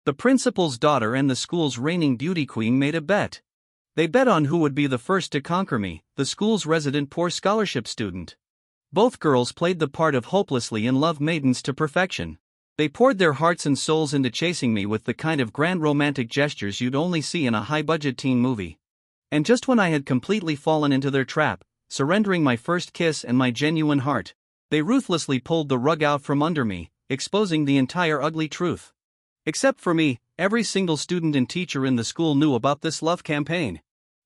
The principal's daughter and the school's reigning beauty queen made a bet. They bet on who would be the first to conquer me, the school's resident poor scholarship student. Both girls played the part of hopelessly in love maidens to perfection. They poured their hearts and souls into chasing me with the kind of grand romantic gestures you'd only see in a high-budget teen movie. And just when I had completely fallen into their trap, surrendering my first kiss and my genuine heart, they ruthlessly pulled the rug out from under me, exposing the entire ugly truth. Except for me, every single student and teacher in the school knew about this love campaign.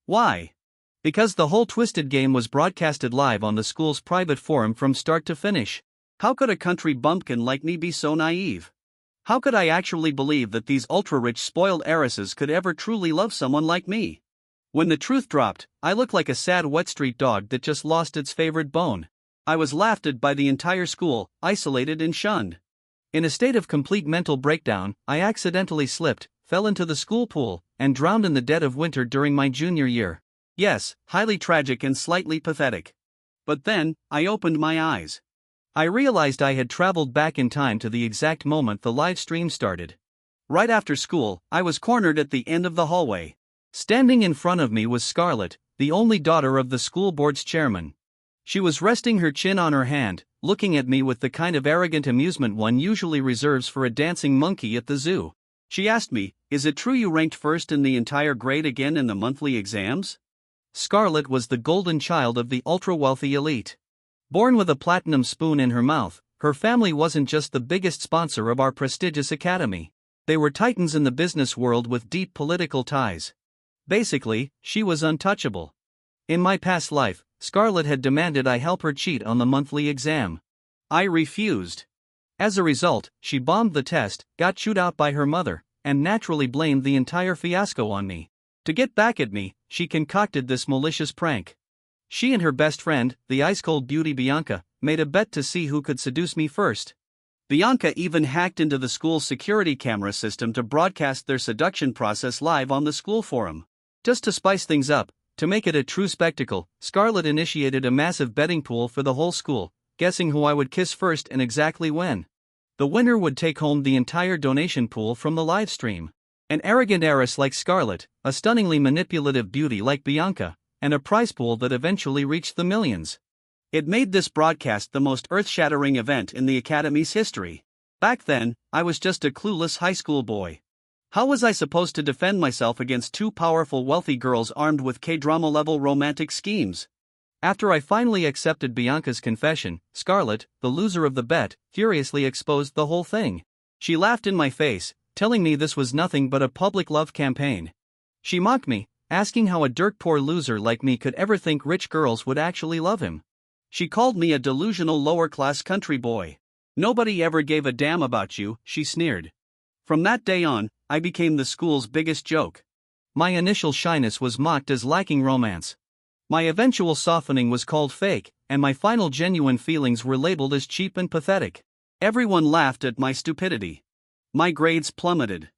Why? Because the whole twisted game was broadcasted live on the school's private forum from start to finish. How could a country bumpkin like me be so naive? How could I actually believe that these ultra-rich spoiled heiresses could ever truly love someone like me? When the truth dropped, I looked like a sad wet street dog that just lost its favorite bone. I was laughed at by the entire school, isolated and shunned. In a state of complete mental breakdown, I accidentally slipped, fell into the school pool, and drowned in the dead of winter during my junior year. Yes, highly tragic and slightly pathetic. But then, I opened my eyes. I realized I had traveled back in time to the exact moment the live stream started. Right after school, I was cornered at the end of the hallway. Standing in front of me was Scarlett, the only daughter of the school board's chairman. She was resting her chin on her hand, looking at me with the kind of arrogant amusement one usually reserves for a dancing monkey at the zoo. She asked me, "Is it true you ranked first in the entire grade again in the monthly exams?" Scarlett was the golden child of the ultra-wealthy elite. Born with a platinum spoon in her mouth, her family wasn't just the biggest sponsor of our prestigious academy. They were titans in the business world with deep political ties. Basically, she was untouchable. In my past life, Scarlett had demanded I help her cheat on the monthly exam. I refused. As a result, she bombed the test, got chewed out by her mother, and naturally blamed the entire fiasco on me. To get back at me, she concocted this malicious prank. She and her best friend, the ice-cold beauty Bianca, made a bet to see who could seduce me first. Bianca even hacked into the school's security camera system to broadcast their seduction process live on the school forum. Just to spice things up, to make it a true spectacle, Scarlett initiated a massive betting pool for the whole school, guessing who I would kiss first and exactly when. The winner would take home the entire donation pool from the live stream. An arrogant heiress like Scarlett, a stunningly manipulative beauty like Bianca, and a prize pool that eventually reached the millions. It made this broadcast the most earth-shattering event in the Academy's history. Back then, I was just a clueless high school boy. How was I supposed to defend myself against two powerful wealthy girls armed with K-drama-level romantic schemes? After I finally accepted Bianca's confession, Scarlett, the loser of the bet, furiously exposed the whole thing. She laughed in my face, telling me this was nothing but a public love campaign. She mocked me, asking how a dirt-poor loser like me could ever think rich girls would actually love him. She called me a delusional lower-class country boy. "Nobody ever gave a damn about you," she sneered. From that day on, I became the school's biggest joke. My initial shyness was mocked as lacking romance. My eventual softening was called fake, and my final genuine feelings were labeled as cheap and pathetic. Everyone laughed at my stupidity. My grades plummeted.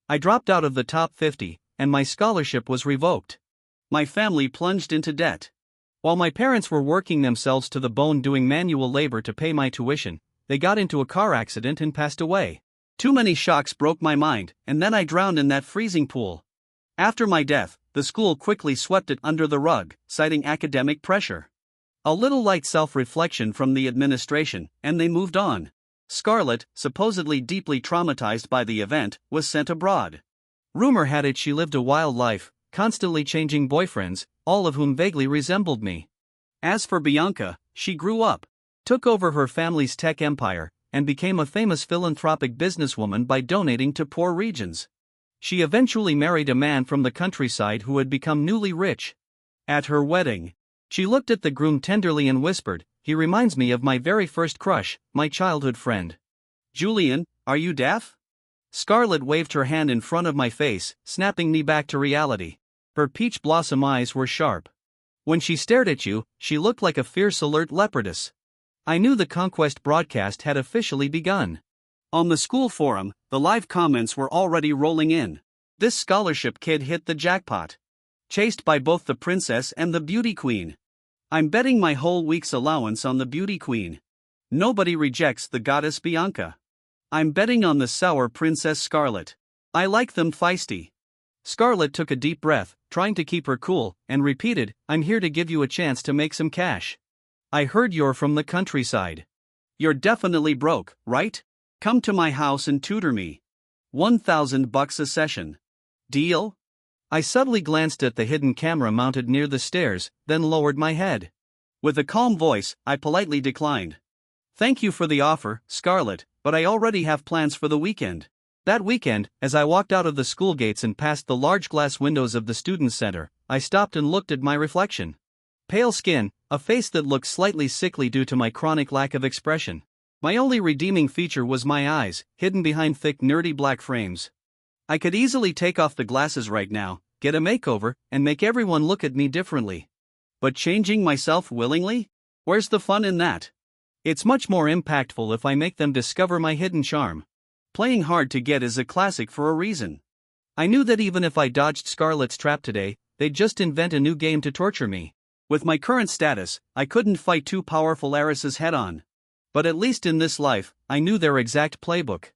I dropped out of the top 50, and my scholarship was revoked. My family plunged into debt. While my parents were working themselves to the bone doing manual labor to pay my tuition, they got into a car accident and passed away. Too many shocks broke my mind, and then I drowned in that freezing pool. After my death, the school quickly swept it under the rug, citing academic pressure. A little light self-reflection from the administration, and they moved on. Scarlett, supposedly deeply traumatized by the event, was sent abroad. Rumor had it she lived a wild life, constantly changing boyfriends, all of whom vaguely resembled me. As for Bianca, she grew up, took over her family's tech empire, and became a famous philanthropic businesswoman by donating to poor regions. She eventually married a man from the countryside who had become newly rich. At her wedding, she looked at the groom tenderly and whispered, "He reminds me of my very first crush, my childhood friend. Julian, are you deaf?" Scarlett waved her hand in front of my face, snapping me back to reality. Her peach blossom eyes were sharp. When she stared at you, she looked like a fierce alert leopardess. I knew the conquest broadcast had officially begun. On the school forum, the live comments were already rolling in. "This scholarship kid hit the jackpot. Chased by both the princess and the beauty queen. I'm betting my whole week's allowance on the beauty queen. Nobody rejects the goddess Bianca. I'm betting on the sour Princess Scarlett. I like them feisty. Scarlett took a deep breath, trying to keep her cool, and repeated, I'm here to give you a chance to make some cash. I heard you're from the countryside. You're definitely broke, right? Come to my house and tutor me. $1,000 a session. Deal? I subtly glanced at the hidden camera mounted near the stairs, then lowered my head. With a calm voice, I politely declined. Thank you for the offer, Scarlett, but I already have plans for the weekend. That weekend, as I walked out of the school gates and past the large glass windows of the student center, I stopped and looked at my reflection. Pale skin, a face that looked slightly sickly due to my chronic lack of expression. My only redeeming feature was my eyes, hidden behind thick nerdy black frames. I could easily take off the glasses right now, get a makeover, and make everyone look at me differently. But changing myself willingly? Where's the fun in that? It's much more impactful if I make them discover my hidden charm. Playing hard to get is a classic for a reason. I knew that even if I dodged Scarlett's trap today, they'd just invent a new game to torture me. With my current status, I couldn't fight two powerful heiresses head-on. But at least in this life, I knew their exact playbook.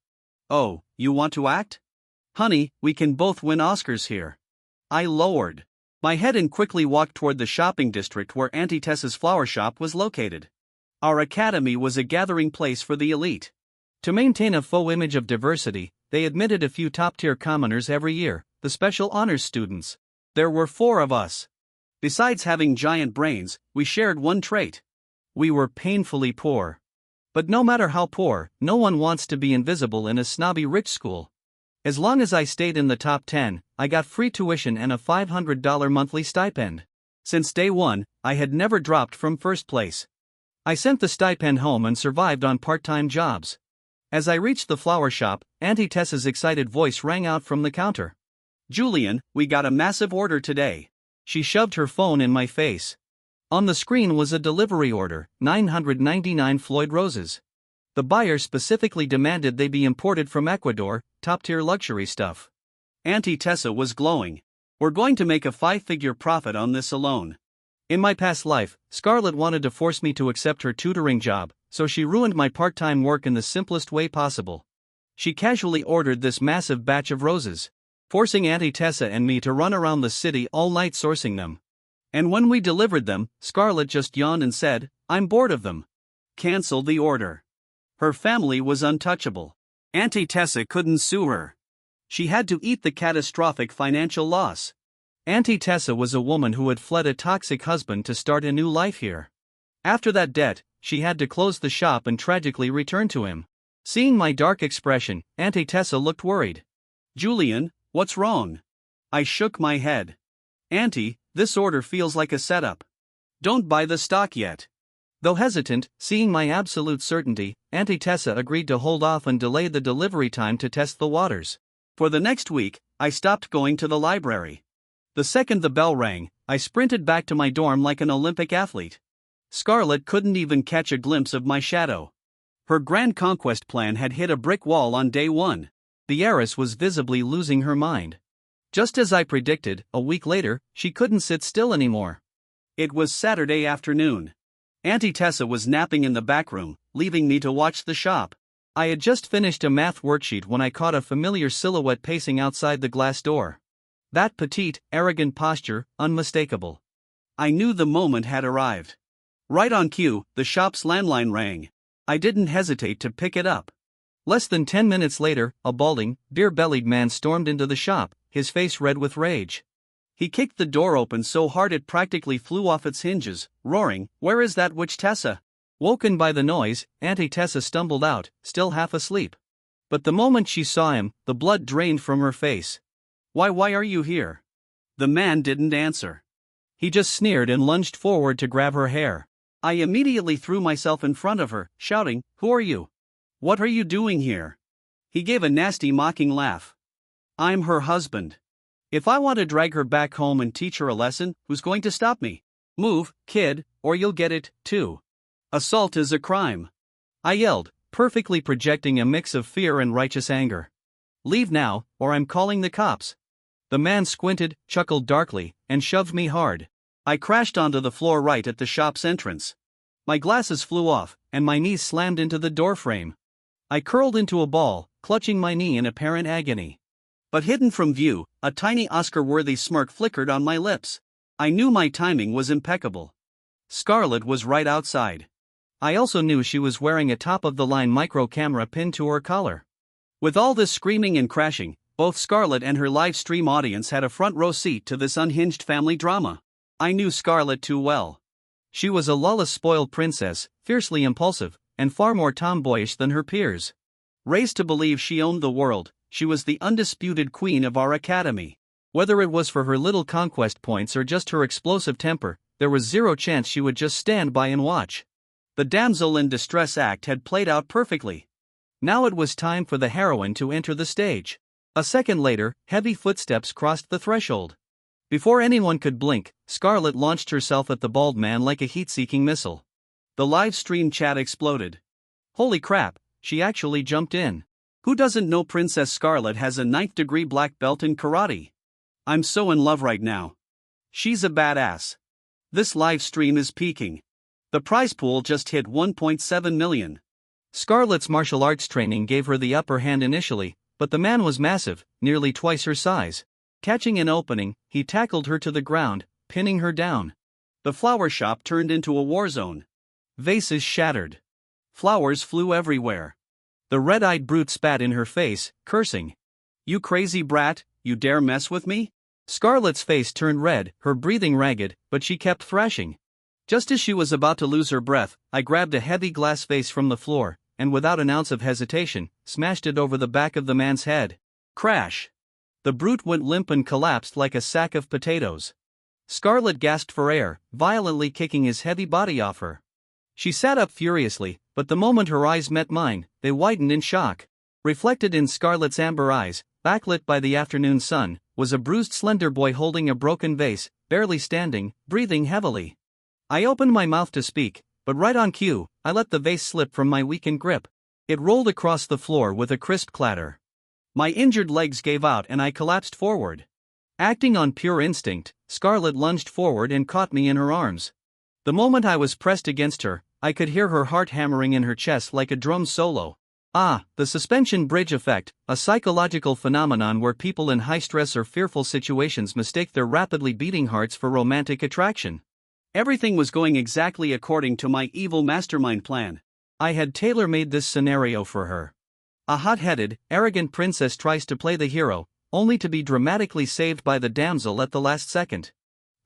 Oh, you want to act? Honey, we can both win Oscars here. I lowered my head and quickly walked toward the shopping district where Auntie Tessa's flower shop was located. Our academy was a gathering place for the elite. To maintain a faux image of diversity, they admitted a few top-tier commoners every year, the special honors students. There were 4 of us. Besides having giant brains, we shared one trait. We were painfully poor. But no matter how poor, no one wants to be invisible in a snobby rich school. As long as I stayed in the top 10, I got free tuition and a $500 monthly stipend. Since day one, I had never dropped from first place. I sent the stipend home and survived on part-time jobs. As I reached the flower shop, Auntie Tessa's excited voice rang out from the counter. Julian, we got a massive order today. She shoved her phone in my face. On the screen was a delivery order, 999 Floyd roses. The buyer specifically demanded they be imported from Ecuador, top-tier luxury stuff. Auntie Tessa was glowing. We're going to make a 5-figure profit on this alone. In my past life, Scarlett wanted to force me to accept her tutoring job, so she ruined my part-time work in the simplest way possible. She casually ordered this massive batch of roses, forcing Auntie Tessa and me to run around the city all night sourcing them. And when we delivered them, Scarlett just yawned and said, I'm bored of them. Cancel the order. Her family was untouchable. Auntie Tessa couldn't sue her. She had to eat the catastrophic financial loss. Auntie Tessa was a woman who had fled a toxic husband to start a new life here. After that debt, she had to close the shop and tragically return to him. Seeing my dark expression, Auntie Tessa looked worried. Julian, what's wrong? I shook my head. Auntie, this order feels like a setup. Don't buy the stock yet. Though hesitant, seeing my absolute certainty, Auntie Tessa agreed to hold off and delay the delivery time to test the waters. For the next week, I stopped going to the library. The second the bell rang, I sprinted back to my dorm like an Olympic athlete. Scarlett couldn't even catch a glimpse of my shadow. Her grand conquest plan had hit a brick wall on day 1. The heiress was visibly losing her mind. Just as I predicted, a week later, she couldn't sit still anymore. It was Saturday afternoon. Auntie Tessa was napping in the back room, leaving me to watch the shop. I had just finished a math worksheet when I caught a familiar silhouette pacing outside the glass door. That petite, arrogant posture, unmistakable. I knew the moment had arrived. Right on cue, the shop's landline rang. I didn't hesitate to pick it up. Less than 10 minutes later, a balding, beer-bellied man stormed into the shop, his face red with rage. He kicked the door open so hard it practically flew off its hinges, roaring, "Where is that witch Tessa?" Woken by the noise, Auntie Tessa stumbled out, still half asleep. But the moment she saw him, the blood drained from her face. Why are you here?" The man didn't answer. He just sneered and lunged forward to grab her hair. I immediately threw myself in front of her, shouting, "Who are you? What are you doing here?" He gave a nasty mocking laugh. "I'm her husband. If I want to drag her back home and teach her a lesson, who's going to stop me? Move, kid, or you'll get it, too. Assault is a crime," I yelled, perfectly projecting a mix of fear and righteous anger. "Leave now, or I'm calling the cops." The man squinted, chuckled darkly, and shoved me hard. I crashed onto the floor right at the shop's entrance. My glasses flew off, and my knees slammed into the doorframe. I curled into a ball, clutching my knee in apparent agony. But hidden from view, a tiny Oscar-worthy smirk flickered on my lips. I knew my timing was impeccable. Scarlett was right outside. I also knew she was wearing a top-of-the-line micro camera pinned to her collar. With all this screaming and crashing, both Scarlett and her live stream audience had a front-row seat to this unhinged family drama. I knew Scarlett too well. She was a lawless spoiled princess, fiercely impulsive, and far more tomboyish than her peers. Raised to believe she owned the world, she was the undisputed queen of our academy. Whether it was for her little conquest points or just her explosive temper, there was zero chance she would just stand by and watch. The damsel in distress act had played out perfectly. Now it was time for the heroine to enter the stage. A second later, heavy footsteps crossed the threshold. Before anyone could blink, Scarlett launched herself at the bald man like a heat-seeking missile. The live stream chat exploded. Holy crap, she actually jumped in. Who doesn't know Princess Scarlett has a 9th-degree black belt in karate? I'm so in love right now. She's a badass. This live stream is peaking. The prize pool just hit 1.7 million. Scarlett's martial arts training gave her the upper hand initially, but the man was massive, nearly twice her size. Catching an opening, he tackled her to the ground, pinning her down. The flower shop turned into a war zone. Vases shattered. Flowers flew everywhere. The red-eyed brute spat in her face, cursing. You crazy brat, you dare mess with me? Scarlett's face turned red, her breathing ragged, but she kept thrashing. Just as she was about to lose her breath, I grabbed a heavy glass vase from the floor, and without an ounce of hesitation, smashed it over the back of the man's head. Crash! The brute went limp and collapsed like a sack of potatoes. Scarlett gasped for air, violently kicking his heavy body off her. She sat up furiously, but the moment her eyes met mine, they widened in shock. Reflected in Scarlett's amber eyes, backlit by the afternoon sun, was a bruised slender boy holding a broken vase, barely standing, breathing heavily. I opened my mouth to speak, but right on cue, I let the vase slip from my weakened grip. It rolled across the floor with a crisp clatter. My injured legs gave out and I collapsed forward. Acting on pure instinct, Scarlett lunged forward and caught me in her arms. The moment I was pressed against her, I could hear her heart hammering in her chest like a drum solo. Ah, the suspension bridge effect, a psychological phenomenon where people in high-stress or fearful situations mistake their rapidly beating hearts for romantic attraction. Everything was going exactly according to my evil mastermind plan. I had tailor-made this scenario for her. A hot-headed, arrogant princess tries to play the hero, only to be dramatically saved by the damsel at the last second.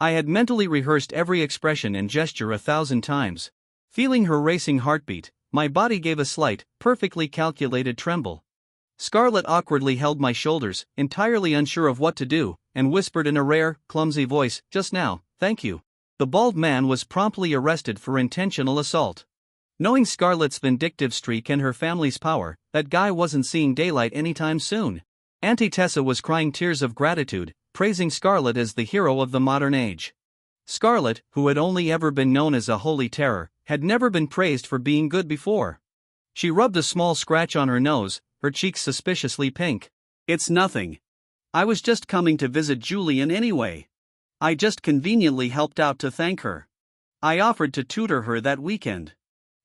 I had mentally rehearsed every expression and gesture 1,000 times. Feeling her racing heartbeat, my body gave a slight, perfectly calculated tremble. Scarlett awkwardly held my shoulders, entirely unsure of what to do, and whispered in a rare, clumsy voice, "Just now, thank you." The bald man was promptly arrested for intentional assault. Knowing Scarlett's vindictive streak and her family's power, that guy wasn't seeing daylight anytime soon. Auntie Tessa was crying tears of gratitude, praising Scarlett as the hero of the modern age. Scarlett, who had only ever been known as a holy terror, had never been praised for being good before. She rubbed a small scratch on her nose, her cheeks suspiciously pink. "It's nothing. I was just coming to visit Julian anyway. I just conveniently helped out to thank her. I offered to tutor her that weekend."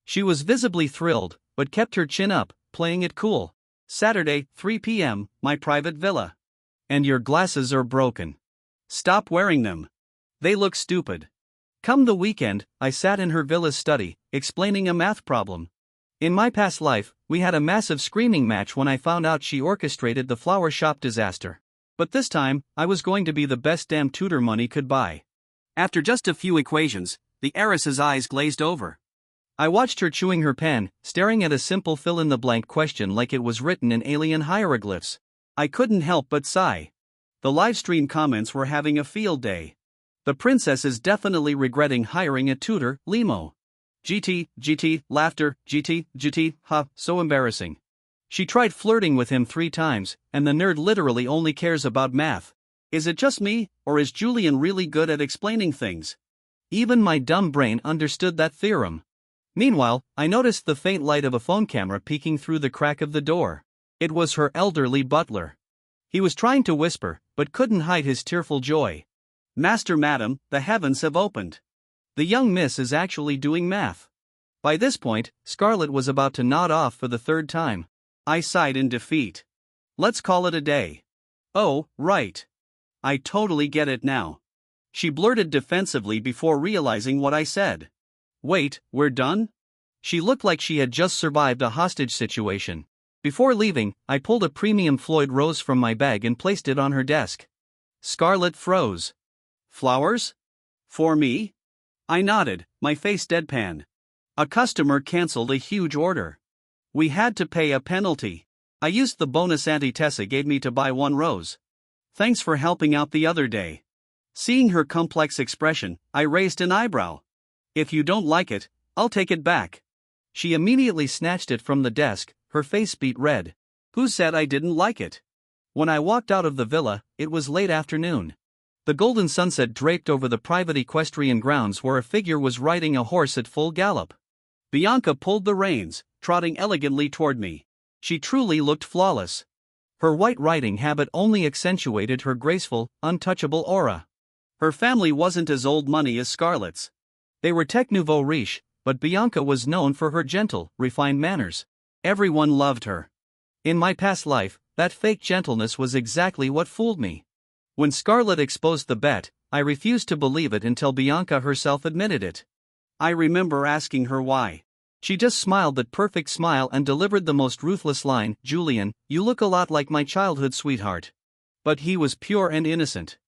She was visibly thrilled, but kept her chin up, playing it cool. "Saturday, 3 p.m., my private villa. And your glasses are broken. Stop wearing them. They look stupid." Come the weekend, I sat in her villa's study, explaining a math problem. In my past life, we had a massive screaming match when I found out she orchestrated the flower shop disaster. But this time, I was going to be the best damn tutor money could buy. After just a few equations, the heiress's eyes glazed over. I watched her chewing her pen, staring at a simple fill-in-the-blank question like it was written in alien hieroglyphs. I couldn't help but sigh. The livestream comments were having a field day. The princess is definitely regretting hiring a tutor, Limo. GT, laughter, GT, ha, so embarrassing. She tried flirting with him 3 times, and the nerd literally only cares about math. Is it just me, or is Julian really good at explaining things? Even my dumb brain understood that theorem. Meanwhile, I noticed the faint light of a phone camera peeking through the crack of the door. It was her elderly butler. He was trying to whisper, but couldn't hide his tearful joy. "Master Madam, the heavens have opened. The young miss is actually doing math." By this point, Scarlett was about to nod off for the 3rd time. I sighed in defeat. Let's call it a day. Oh, right. I totally get it now. She blurted defensively before realizing what I said. Wait, we're done? She looked like she had just survived a hostage situation. Before leaving, I pulled a premium Floyd rose from my bag and placed it on her desk. Scarlett froze. Flowers? For me? I nodded, my face deadpan. A customer canceled a huge order. We had to pay a penalty. I used the bonus Auntie Tessa gave me to buy one rose. Thanks for helping out the other day. Seeing her complex expression, I raised an eyebrow. If you don't like it, I'll take it back. She immediately snatched it from the desk, her face beet red. Who said I didn't like it? When I walked out of the villa, it was late afternoon. The golden sunset draped over the private equestrian grounds where a figure was riding a horse at full gallop. Bianca pulled the reins, trotting elegantly toward me. She truly looked flawless. Her white riding habit only accentuated her graceful, untouchable aura. Her family wasn't as old money as Scarlett's. They were tech nouveau riche, but Bianca was known for her gentle, refined manners. Everyone loved her. In my past life, that fake gentleness was exactly what fooled me. When Scarlett exposed the bet, I refused to believe it until Bianca herself admitted it. I remember asking her why. She just smiled that perfect smile and delivered the most ruthless line, "Julian, you look a lot like my childhood sweetheart." But he was pure and innocent.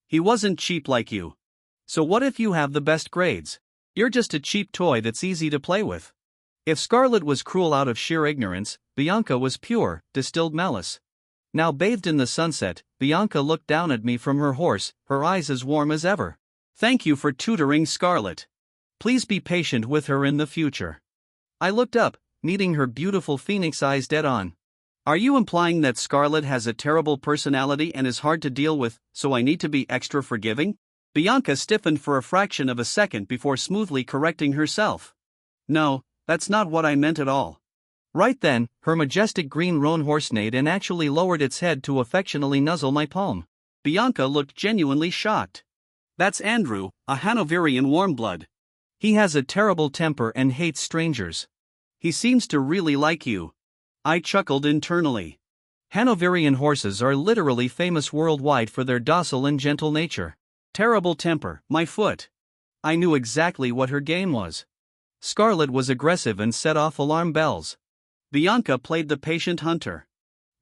He wasn't cheap like you. So what if you have the best grades? You're just a cheap toy that's easy to play with. If Scarlett was cruel out of sheer ignorance, Bianca was pure, distilled malice. Now bathed in the sunset, Bianca looked down at me from her horse, her eyes as warm as ever. Thank you for tutoring Scarlett. Please be patient with her in the future. I looked up, meeting her beautiful phoenix eyes dead on. Are you implying that Scarlett has a terrible personality and is hard to deal with, so I need to be extra forgiving? Bianca stiffened for a fraction of a second before smoothly correcting herself. No, that's not what I meant at all. Right then, her majestic green roan horse neighed and actually lowered its head to affectionately nuzzle my palm. Bianca looked genuinely shocked. That's Andrew, a Hanoverian warmblood. He has a terrible temper and hates strangers. He seems to really like you. I chuckled internally. Hanoverian horses are literally famous worldwide for their docile and gentle nature. Terrible temper, my foot. I knew exactly what her game was. Scarlett was aggressive and set off alarm bells. Bianca played the patient hunter.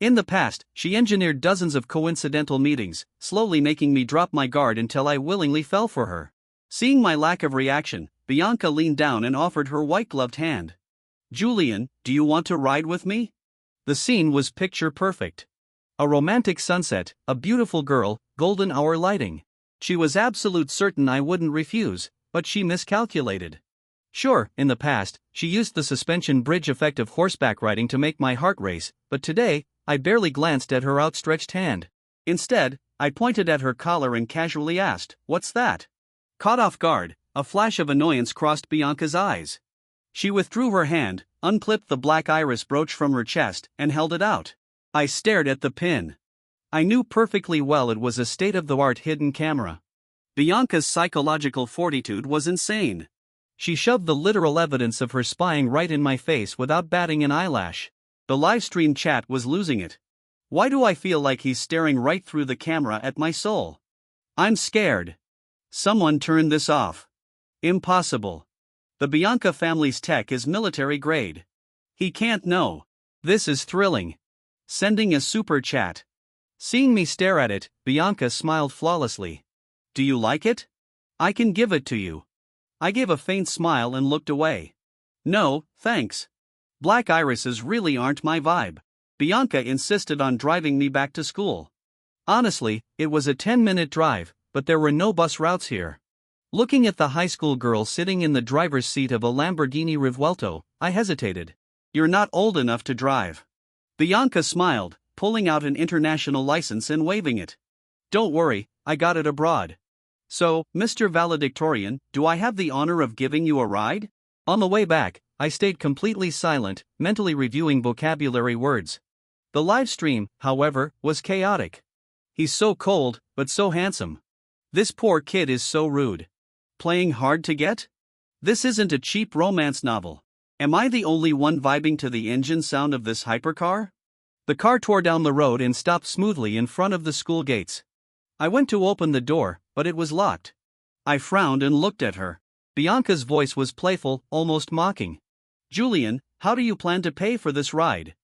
In the past, she engineered dozens of coincidental meetings, slowly making me drop my guard until I willingly fell for her. Seeing my lack of reaction, Bianca leaned down and offered her white-gloved hand. Julian, do you want to ride with me? The scene was picture perfect. A romantic sunset, a beautiful girl, golden hour lighting. She was absolute certain I wouldn't refuse, but she miscalculated. Sure, in the past, she used the suspension bridge effect of horseback riding to make my heart race, but today, I barely glanced at her outstretched hand. Instead, I pointed at her collar and casually asked, "What's that?" Caught off guard, a flash of annoyance crossed Bianca's eyes. She withdrew her hand, unclipped the black iris brooch from her chest, and held it out. I stared at the pin. I knew perfectly well it was a state-of-the-art hidden camera. Bianca's psychological fortitude was insane. She shoved the literal evidence of her spying right in my face without batting an eyelash. The livestream chat was losing it. Why do I feel like he's staring right through the camera at my soul? I'm scared. Someone turn this off. Impossible. The Bianca family's tech is military grade. He can't know. This is thrilling. Sending a super chat. Seeing me stare at it, Bianca smiled flawlessly. Do you like it? I can give it to you. I gave a faint smile and looked away. No, thanks. Black irises really aren't my vibe. Bianca insisted on driving me back to school. Honestly, it was a 10-minute drive, but there were no bus routes here. Looking at the high school girl sitting in the driver's seat of a Lamborghini Revuelto, I hesitated. You're not old enough to drive. Bianca smiled, pulling out an international license and waving it. Don't worry, I got it abroad. So, Mr. Valedictorian, do I have the honor of giving you a ride? On the way back, I stayed completely silent, mentally reviewing vocabulary words. The live stream, however, was chaotic. He's so cold, but so handsome. This poor kid is so rude. Playing hard to get? This isn't a cheap romance novel. Am I the only one vibing to the engine sound of this hypercar? The car tore down the road and stopped smoothly in front of the school gates. I went to open the door, but it was locked. I frowned and looked at her. Bianca's voice was playful, almost mocking. "Julian, how do you plan to pay for this ride?"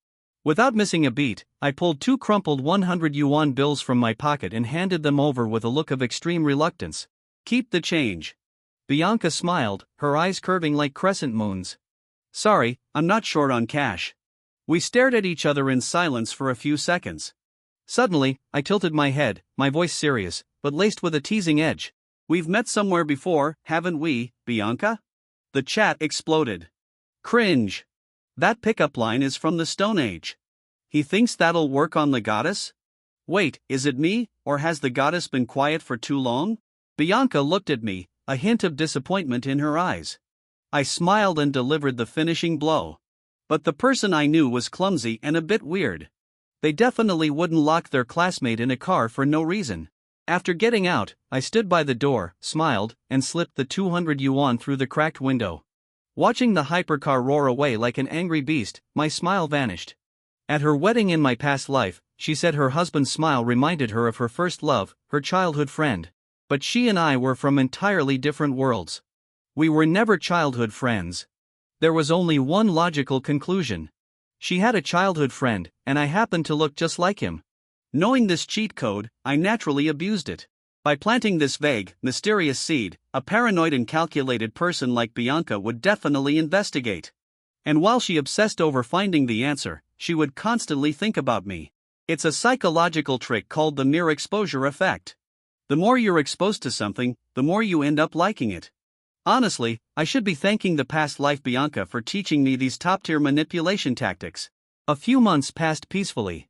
Without missing a beat, I pulled 2 crumpled 100 yuan bills from my pocket and handed them over with a look of extreme reluctance. "Keep the change." Bianca smiled, her eyes curving like crescent moons. "Sorry, I'm not short on cash." We stared at each other in silence for a few seconds. Suddenly, I tilted my head, my voice serious, but laced with a teasing edge. "We've met somewhere before, haven't we, Bianca?" The chat exploded. Cringe. That pickup line is from the Stone Age. He thinks that'll work on the goddess? Wait, is it me, or has the goddess been quiet for too long? Bianca looked at me, a hint of disappointment in her eyes. I smiled and delivered the finishing blow. But the person I knew was clumsy and a bit weird. They definitely wouldn't lock their classmate in a car for no reason. After getting out, I stood by the door, smiled, and slipped the 200 yuan through the cracked window. Watching the hypercar roar away like an angry beast, my smile vanished. At her wedding in my past life, she said her husband's smile reminded her of her first love, her childhood friend. But she and I were from entirely different worlds. We were never childhood friends. There was only one logical conclusion. She had a childhood friend, and I happened to look just like him. Knowing this cheat code, I naturally abused it. By planting this vague, mysterious seed, a paranoid and calculated person like Bianca would definitely investigate. And while she obsessed over finding the answer, she would constantly think about me. It's a psychological trick called the mere exposure effect. The more you're exposed to something, the more you end up liking it. Honestly, I should be thanking the past life Bianca for teaching me these top-tier manipulation tactics. A few months passed peacefully.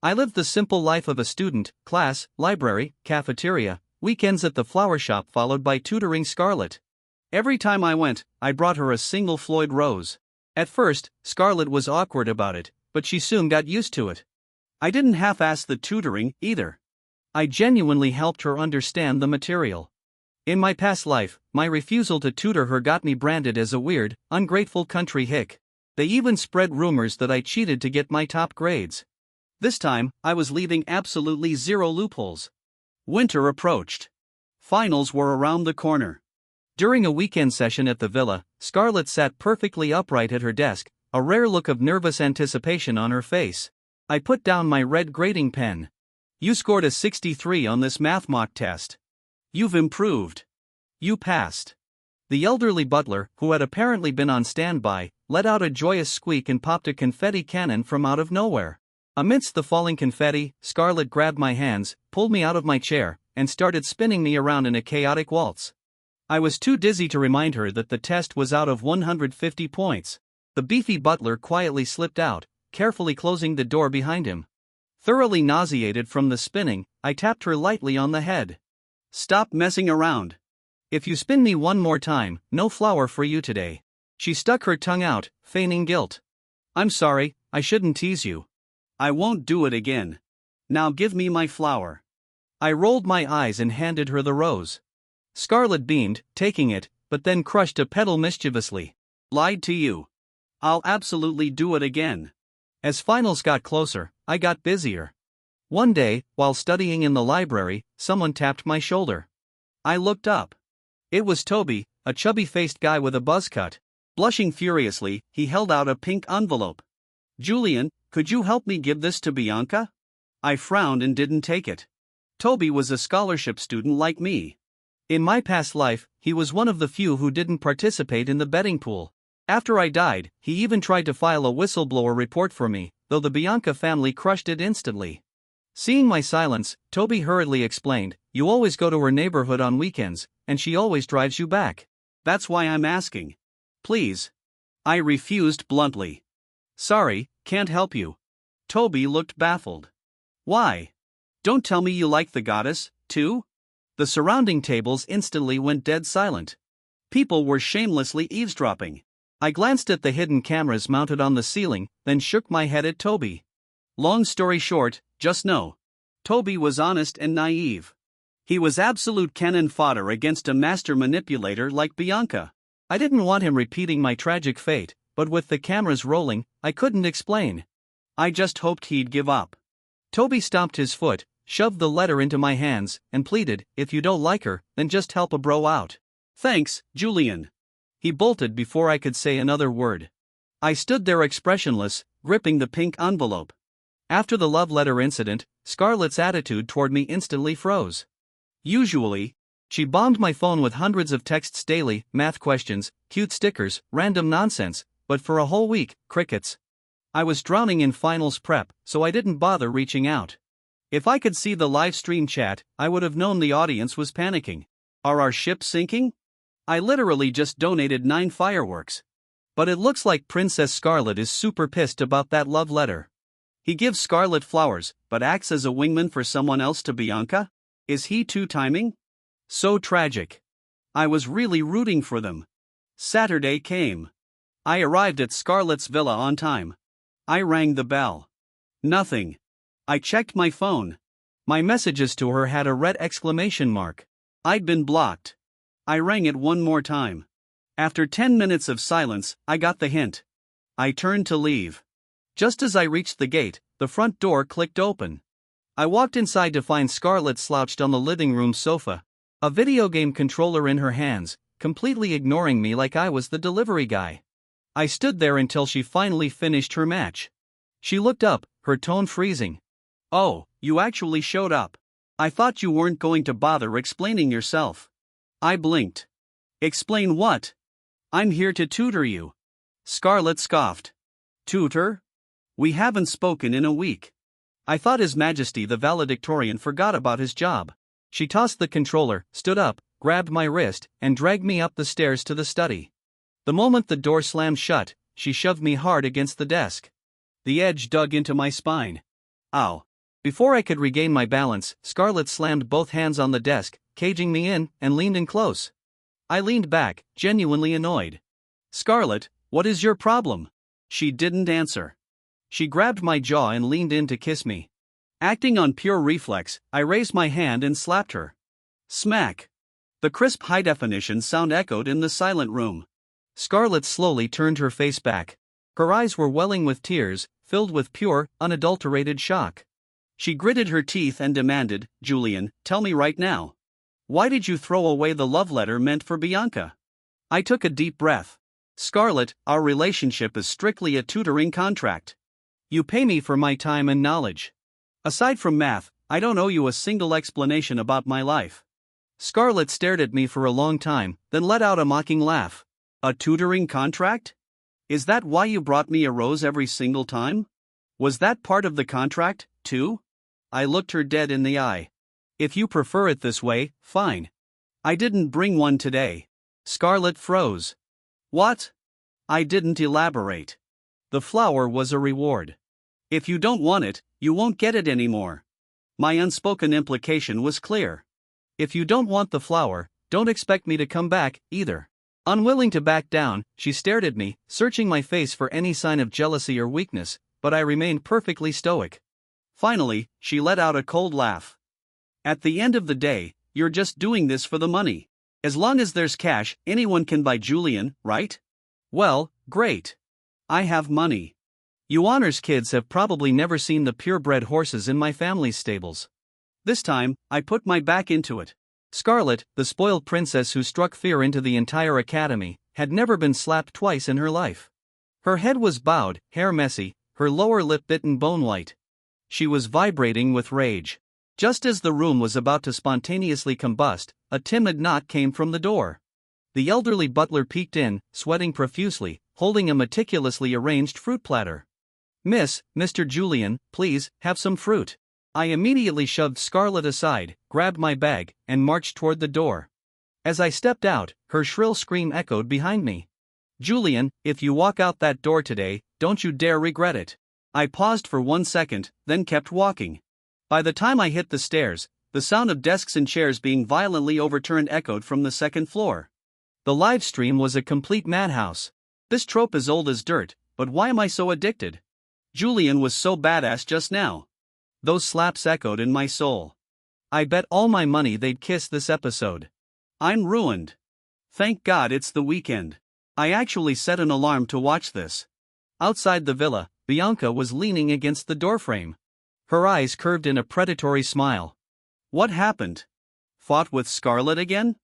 I lived the simple life of a student, class, library, cafeteria, weekends at the flower shop followed by tutoring Scarlett. Every time I went, I brought her a single Floyd rose. At first, Scarlett was awkward about it, but she soon got used to it. I didn't half-ass the tutoring, either. I genuinely helped her understand the material. In my past life, my refusal to tutor her got me branded as a weird, ungrateful country hick. They even spread rumors that I cheated to get my top grades. This time, I was leaving absolutely zero loopholes. Winter approached. Finals were around the corner. During a weekend session at the villa, Scarlett sat perfectly upright at her desk, a rare look of nervous anticipation on her face. I put down my red grading pen. "You scored a 63 on this math mock test. You've improved. You passed." The elderly butler, who had apparently been on standby, let out a joyous squeak and popped a confetti cannon from out of nowhere. Amidst the falling confetti, Scarlett grabbed my hands, pulled me out of my chair, and started spinning me around in a chaotic waltz. I was too dizzy to remind her that the test was out of 150 points. The beefy butler quietly slipped out, carefully closing the door behind him. Thoroughly nauseated from the spinning, I tapped her lightly on the head. "Stop messing around. If you spin me one more time, no flower for you today." She stuck her tongue out, feigning guilt. "I'm sorry, I shouldn't tease you. I won't do it again. Now give me my flower." I rolled my eyes and handed her the rose. Scarlett beamed, taking it, but then crushed a petal mischievously. "Lied to you. I'll absolutely do it again." As finals got closer, I got busier. One day, while studying in the library, someone tapped my shoulder. I looked up. It was Toby, a chubby-faced guy with a buzz cut. Blushing furiously, he held out a pink envelope. "Julian, could you help me give this to Bianca?" I frowned and didn't take it. Toby was a scholarship student like me. In my past life, he was one of the few who didn't participate in the betting pool. After I died, he even tried to file a whistleblower report for me, though the Bianca family crushed it instantly. Seeing my silence, Toby hurriedly explained, "You always go to her neighborhood on weekends, and she always drives you back. That's why I'm asking. Please." I refused bluntly. "Sorry, can't help you." Toby looked baffled. "Why? Don't tell me you like the goddess, too?" The surrounding tables instantly went dead silent. People were shamelessly eavesdropping. I glanced at the hidden cameras mounted on the ceiling, then shook my head at Toby. Long story short, just know. Toby was honest and naive. He was absolute cannon fodder against a master manipulator like Bianca. I didn't want him repeating my tragic fate, but with the cameras rolling, I couldn't explain. I just hoped he'd give up. Toby stomped his foot, shoved the letter into my hands, and pleaded, "If you don't like her, then just help a bro out." "Thanks, Julian." He bolted before I could say another word. I stood there expressionless, gripping the pink envelope. After the love letter incident, Scarlett's attitude toward me instantly froze. Usually, she bombed my phone with hundreds of texts daily, math questions, cute stickers, random nonsense, but for a whole week, crickets. I was drowning in finals prep, so I didn't bother reaching out. If I could see the live stream chat, I would have known the audience was panicking. Are our ships sinking? I literally just donated 9 fireworks. But it looks like Princess Scarlett is super pissed about that love letter. He gives Scarlett flowers, but acts as a wingman for someone else to Bianca? Is he two-timing? So tragic. I was really rooting for them. Saturday came. I arrived at Scarlett's villa on time. I rang the bell. Nothing. I checked my phone. My messages to her had a red exclamation mark. I'd been blocked. I rang it one more time. After 10 minutes of silence, I got the hint. I turned to leave. Just as I reached the gate, the front door clicked open. I walked inside to find Scarlett slouched on the living room sofa, a video game controller in her hands, completely ignoring me like I was the delivery guy. I stood there until she finally finished her match. She looked up, her tone freezing. "Oh, you actually showed up. I thought you weren't going to bother explaining yourself." I blinked. "Explain what? I'm here to tutor you." Scarlett scoffed. "Tutor? We haven't spoken in a week." I thought His Majesty the valedictorian forgot about his job. She tossed the controller, stood up, grabbed my wrist, and dragged me up the stairs to the study. The moment the door slammed shut, she shoved me hard against the desk. The edge dug into my spine. Ow. Before I could regain my balance, Scarlett slammed both hands on the desk, caging me in, and leaned in close. I leaned back, genuinely annoyed. "Scarlett, what is your problem?" She didn't answer. She grabbed my jaw and leaned in to kiss me. Acting on pure reflex, I raised my hand and slapped her. Smack. The crisp high-definition sound echoed in the silent room. Scarlett slowly turned her face back. Her eyes were welling with tears, filled with pure, unadulterated shock. She gritted her teeth and demanded, "Julian, tell me right now. Why did you throw away the love letter meant for Bianca?" I took a deep breath. "Scarlett, our relationship is strictly a tutoring contract. You pay me for my time and knowledge. Aside from math, I don't owe you a single explanation about my life." Scarlett stared at me for a long time, then let out a mocking laugh. "A tutoring contract? Is that why you brought me a rose every single time? Was that part of the contract, too?" I looked her dead in the eye. "If you prefer it this way, fine. I didn't bring one today." Scarlett froze. "What?" I didn't elaborate. The flower was a reward. "If you don't want it, you won't get it anymore." My unspoken implication was clear. If you don't want the flower, don't expect me to come back, either. Unwilling to back down, she stared at me, searching my face for any sign of jealousy or weakness, but I remained perfectly stoic. Finally, she let out a cold laugh. "At the end of the day, you're just doing this for the money. As long as there's cash, anyone can buy Julian, right? Well, great. I have money. You honors kids have probably never seen the purebred horses in my family's stables." This time, I put my back into it. Scarlett, the spoiled princess who struck fear into the entire academy, had never been slapped twice in her life. Her head was bowed, hair messy, her lower lip bitten bone white. She was vibrating with rage. Just as the room was about to spontaneously combust, a timid knock came from the door. The elderly butler peeked in, sweating profusely, holding a meticulously arranged fruit platter. Mr. Julian, please, have some fruit." I immediately shoved Scarlett aside, grabbed my bag, and marched toward the door. As I stepped out, her shrill scream echoed behind me. "Julian, if you walk out that door today, don't you dare regret it." I paused for 1 second, then kept walking. By the time I hit the stairs, the sound of desks and chairs being violently overturned echoed from the second floor. The live stream was a complete madhouse. This trope is old as dirt, but why am I so addicted? Julian was so badass just now. Those slaps echoed in my soul. I bet all my money they'd kiss this episode. I'm ruined. Thank God it's the weekend. I actually set an alarm to watch this. Outside the villa, Bianca was leaning against the doorframe. Her eyes curved in a predatory smile. What happened? Fought with Scarlett again?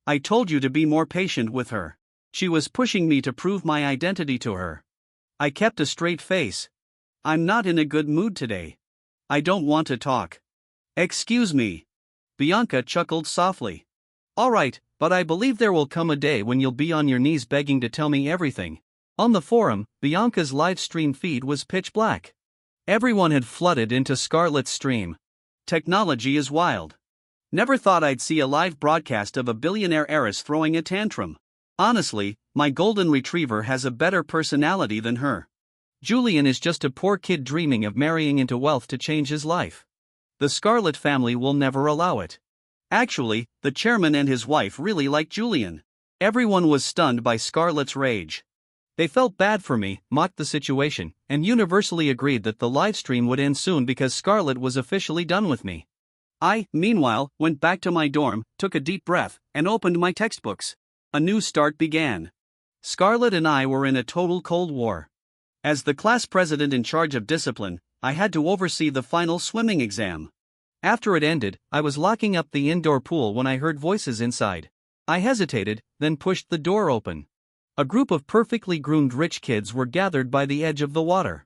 I told you to be more patient with her. She was pushing me to prove my identity to her. I kept a straight face. I'm not in a good mood today. I don't want to talk. Excuse me. Bianca chuckled softly. All right, but I believe there will come a day when you'll be on your knees begging to tell me everything. On the forum, Bianca's live stream feed was pitch black. Everyone had flooded into Scarlett's stream. Technology is wild. Never thought I'd see a live broadcast of a billionaire heiress throwing a tantrum. Honestly, my golden retriever has a better personality than her. Julian is just a poor kid dreaming of marrying into wealth to change his life. The Scarlett family will never allow it. Actually, the chairman and his wife really like Julian. Everyone was stunned by Scarlett's rage. They felt bad for me, mocked the situation, and universally agreed that the livestream would end soon because Scarlett was officially done with me. I, meanwhile, went back to my dorm, took a deep breath, and opened my textbooks. A new start began. Scarlett and I were in a total Cold War. As the class president in charge of discipline, I had to oversee the final swimming exam. After it ended, I was locking up the indoor pool when I heard voices inside. I hesitated, then pushed the door open. A group of perfectly groomed rich kids were gathered by the edge of the water.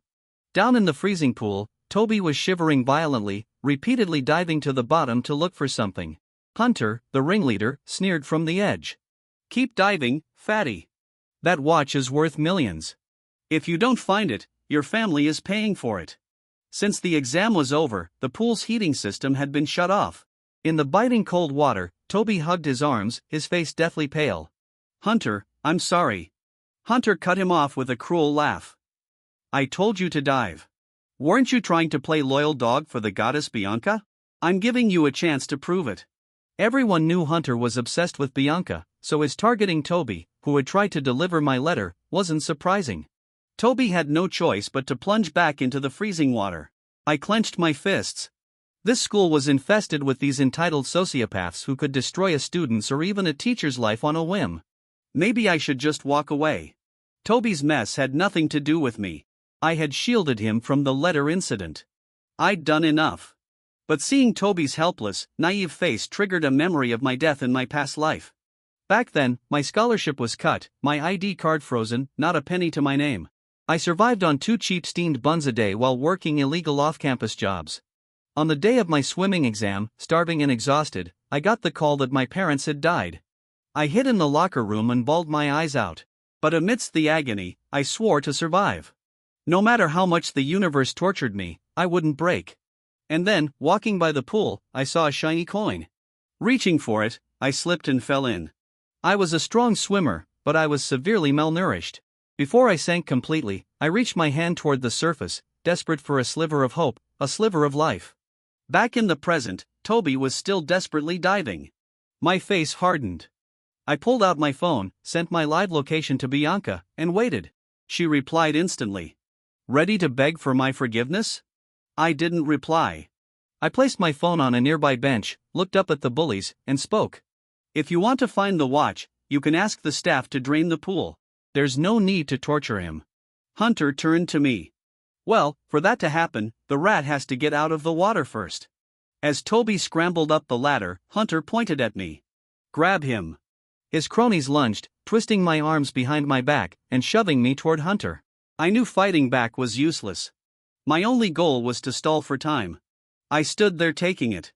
Down in the freezing pool, Toby was shivering violently, repeatedly diving to the bottom to look for something. Hunter, the ringleader, sneered from the edge. Keep diving, fatty. That watch is worth millions. If you don't find it, your family is paying for it. Since the exam was over, the pool's heating system had been shut off. In the biting cold water, Toby hugged his arms, his face deathly pale. Hunter, I'm sorry. Hunter cut him off with a cruel laugh. I told you to dive. Weren't you trying to play loyal dog for the goddess Bianca? I'm giving you a chance to prove it. Everyone knew Hunter was obsessed with Bianca, so his targeting Toby, who had tried to deliver my letter, wasn't surprising. Toby had no choice but to plunge back into the freezing water. I clenched my fists. This school was infested with these entitled sociopaths who could destroy a student's or even a teacher's life on a whim. Maybe I should just walk away. Toby's mess had nothing to do with me. I had shielded him from the letter incident. I'd done enough. But seeing Toby's helpless, naive face triggered a memory of my death in my past life. Back then, my scholarship was cut, my ID card frozen, not a penny to my name. I survived on 2 cheap steamed buns a day while working illegal off-campus jobs. On the day of my swimming exam, starving and exhausted, I got the call that my parents had died. I hid in the locker room and bawled my eyes out. But amidst the agony, I swore to survive. No matter how much the universe tortured me, I wouldn't break. And then, walking by the pool, I saw a shiny coin. Reaching for it, I slipped and fell in. I was a strong swimmer, but I was severely malnourished. Before I sank completely, I reached my hand toward the surface, desperate for a sliver of hope, a sliver of life. Back in the present, Toby was still desperately diving. My face hardened. I pulled out my phone, sent my live location to Bianca, and waited. She replied instantly. Ready to beg for my forgiveness? I didn't reply. I placed my phone on a nearby bench, looked up at the bullies, and spoke. If you want to find the watch, you can ask the staff to drain the pool. There's no need to torture him. Hunter turned to me. Well, for that to happen, the rat has to get out of the water first. As Toby scrambled up the ladder, Hunter pointed at me. Grab him. His cronies lunged, twisting my arms behind my back, and shoving me toward Hunter. I knew fighting back was useless. My only goal was to stall for time. I stood there taking it.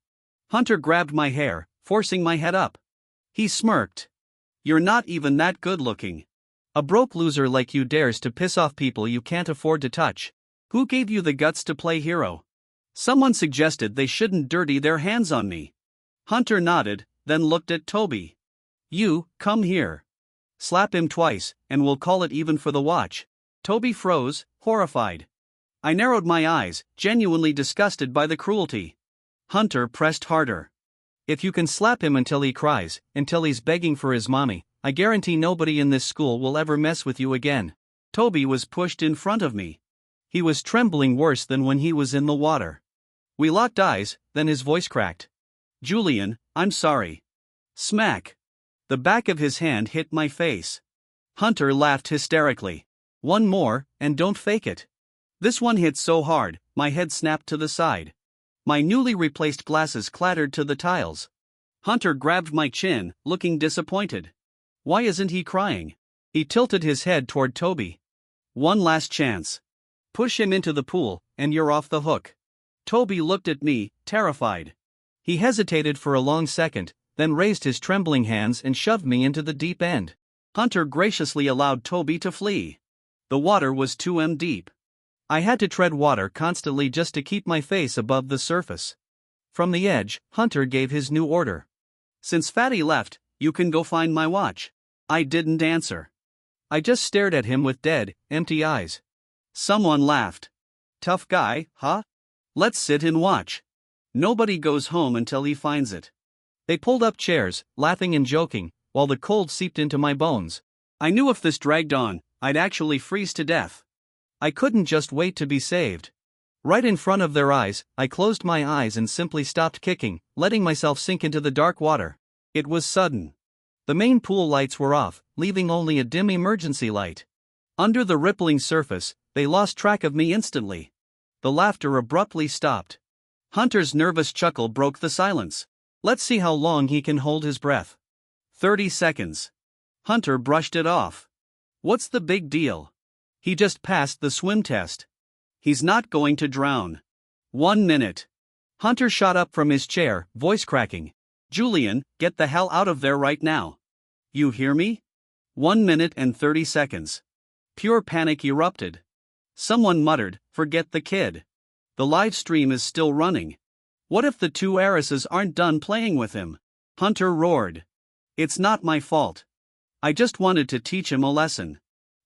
Hunter grabbed my hair, forcing my head up. He smirked. You're not even that good looking. A broke loser like you dares to piss off people you can't afford to touch. Who gave you the guts to play hero? Someone suggested they shouldn't dirty their hands on me. Hunter nodded, then looked at Toby. You, come here. Slap him twice, and we'll call it even for the watch. Toby froze, horrified. I narrowed my eyes, genuinely disgusted by the cruelty. Hunter pressed harder. If you can slap him until he cries, until he's begging for his mommy, I guarantee nobody in this school will ever mess with you again. Toby was pushed in front of me. He was trembling worse than when he was in the water. We locked eyes, then his voice cracked. Julian, I'm sorry. Smack. The back of his hand hit my face. Hunter laughed hysterically. One more, and don't fake it. This one hit so hard, my head snapped to the side. My newly replaced glasses clattered to the tiles. Hunter grabbed my chin, looking disappointed. Why isn't he crying? He tilted his head toward Toby. One last chance. Push him into the pool, and you're off the hook. Toby looked at me, terrified. He hesitated for a long second, then raised his trembling hands and shoved me into the deep end. Hunter graciously allowed Toby to flee. The water was 2 m deep. I had to tread water constantly just to keep my face above the surface. From the edge, Hunter gave his new order. Since Fatty left, you can go find my watch. I didn't answer. I just stared at him with dead, empty eyes. Someone laughed. Tough guy, huh? Let's sit and watch. Nobody goes home until he finds it. They pulled up chairs, laughing and joking, while the cold seeped into my bones. I knew if this dragged on, I'd actually freeze to death. I couldn't just wait to be saved. Right in front of their eyes, I closed my eyes and simply stopped kicking, letting myself sink into the dark water. It was sudden. The main pool lights were off, leaving only a dim emergency light. Under the rippling surface, they lost track of me instantly. The laughter abruptly stopped. Hunter's nervous chuckle broke the silence. Let's see how long he can hold his breath. 30 seconds. Hunter brushed it off. What's the big deal? He just passed the swim test. He's not going to drown. 1 minute. Hunter shot up from his chair, voice cracking. Julian, get the hell out of there right now. You hear me? 1 minute and 30 seconds. Pure panic erupted. Someone muttered, forget the kid. The live stream is still running. What if the two heiresses aren't done playing with him? Hunter roared. It's not my fault. I just wanted to teach him a lesson.